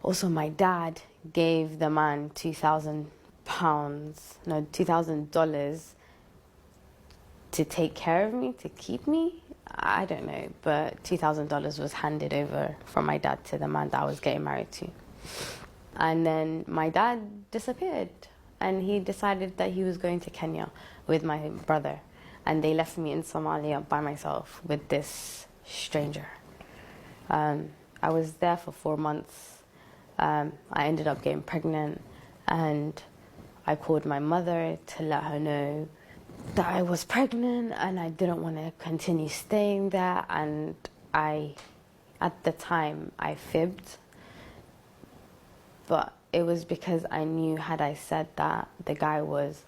Also, my dad gave the man $2,000 to take care of me, to keep me. I don't know, but $2,000 was handed over from my dad to the man that I was getting married to. And then my dad disappeared, and he decided that he was going to Kenya with my brother. And they left me in Somalia by myself with this stranger. I was there for 4 months. I ended up getting pregnant, and I called my mother to let her know that I was pregnant and I didn't want to continue staying there. And at the time, I fibbed. But it was because I knew, had I said that the guy was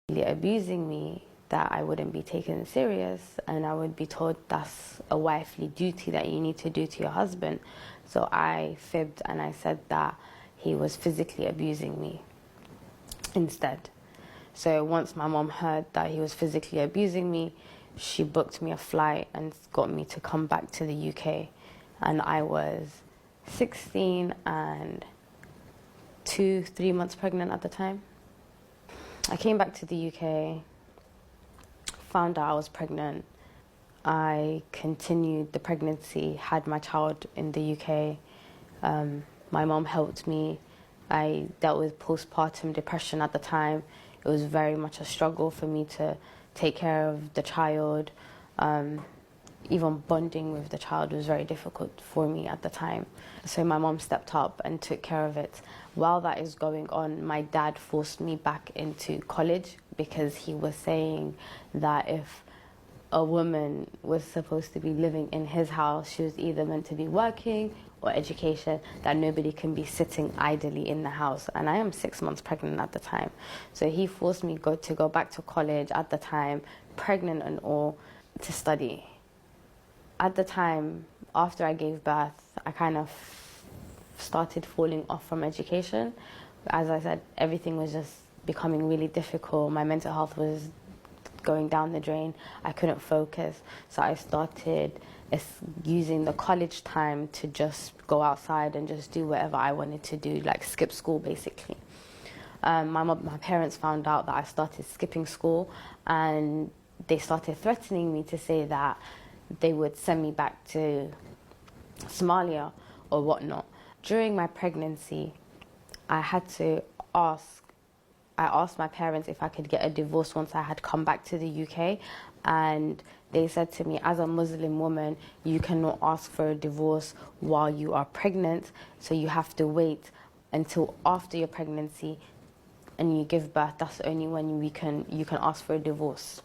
abusing me, that I wouldn't be taken serious, and I would be told that's a wifely duty that you need to do to your husband. So I fibbed and I said that he was physically abusing me instead. So once my mom heard that he was physically abusing me, she booked me a flight and got me to come back to the UK. And I was 16 and 3 months pregnant at the time. I came back to the UK, found out I was pregnant. I continued the pregnancy, had my child in the UK. My mom helped me. I dealt with postpartum depression at the time. It was very much a struggle for me to take care of the child. Even bonding with the child was very difficult for me at the time. So my mom stepped up and took care of it. While that is going on, my dad forced me back into college because he was saying that if a woman was supposed to be living in his house, she was either meant to be working or education, that nobody can be sitting idly in the house. And I am 6 months pregnant at the time. So he forced me to go back to college at the time, pregnant and all, to study. At the time, after I gave birth, I kind of started falling off from education. As I said, everything was just becoming really difficult. My mental health was going down the drain. I couldn't focus. So I started using the college time to just go outside and just do whatever I wanted to do, like skip school basically. My parents found out that I started skipping school, and they started threatening me to say that they would send me back to Somalia or whatnot. During my pregnancy, I asked my parents if I could get a divorce once I had come back to the UK, and they said to me, as a Muslim woman, you cannot ask for a divorce while you are pregnant, so you have to wait until after your pregnancy and you give birth. That's only when you can ask for a divorce.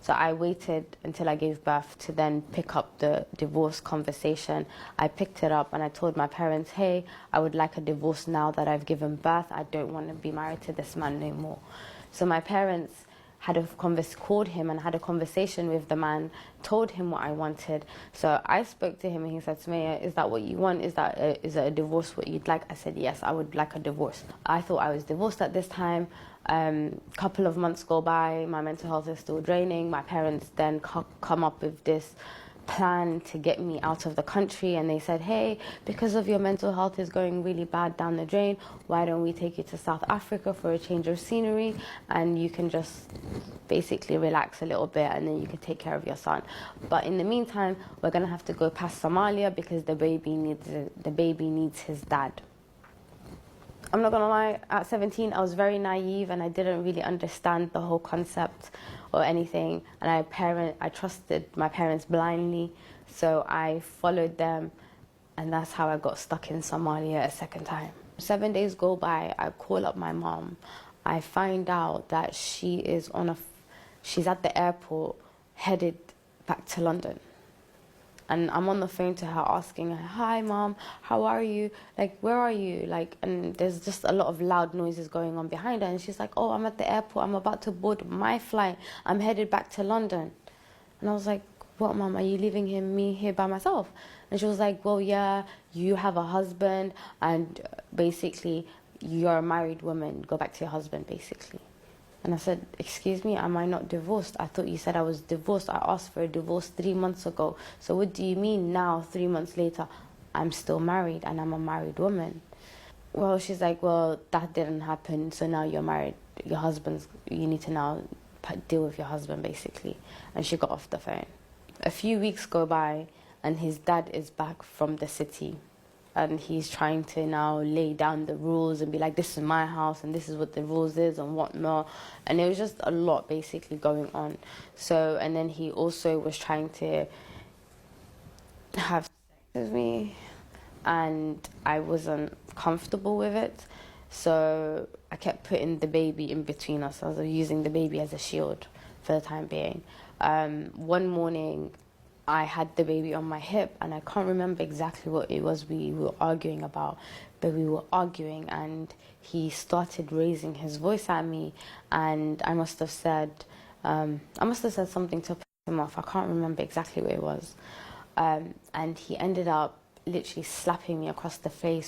So I waited until I gave birth to then pick up the divorce conversation. I picked it up and I told my parents, hey, I would like a divorce now that I've given birth. I don't want to be married to this man no more. So my parents called him and had a conversation with the man, told him what I wanted. So I spoke to him and he said, Sumaia, is that what you want? Is it a divorce what you'd like? I said, yes, I would like a divorce. I thought I was divorced at this time. Couple of months go by, my mental health is still draining. My parents then come up with this plan to get me out of the country, and they said, hey, because of your mental health is going really bad down the drain, why don't we take you to South Africa for a change of scenery, and you can just basically relax a little bit, and then you can take care of your son. But in the meantime, we're gonna have to go past Somalia because the baby needs his dad. I'm not gonna lie, at 17 I was very naive and I didn't really understand the whole concept or anything, and I trusted my parents blindly, so I followed them, and that's how I got stuck in Somalia a second time. 7 days go by, I call up my mom. I find out that she's at the airport headed back to London. And I'm on the phone to her asking her, hi mom, how are you? Like, where are you? Like, and there's just a lot of loud noises going on behind her. And she's like, oh, I'm at the airport. I'm about to board my flight. I'm headed back to London. And I was like, what, mom, are you leaving me here by myself? And she was like, well, yeah, you have a husband and basically you're a married woman. Go back to your husband, basically. And I said, excuse me, am I not divorced? I thought you said I was divorced. I asked for a divorce 3 months ago. So what do you mean now, 3 months later, I'm still married and I'm a married woman. Well, she's like, well, that didn't happen, so now you're married. You need to now deal with your husband, basically. And she got off the phone. A few weeks go by, and his dad is back from the city. And he's trying to now lay down the rules and be like, this is my house, and this is what the rules is, and whatnot. And it was just a lot, basically, going on. So, and then he also was trying to have sex with me, and I wasn't comfortable with it. So I kept putting the baby in between us. I was using the baby as a shield for the time being. One morning, I had the baby on my hip, and I can't remember exactly what it was we were arguing about, but we were arguing, and he started raising his voice at me, and I must have said something to piss him off. I can't remember exactly what it was. And he ended up literally slapping me across the face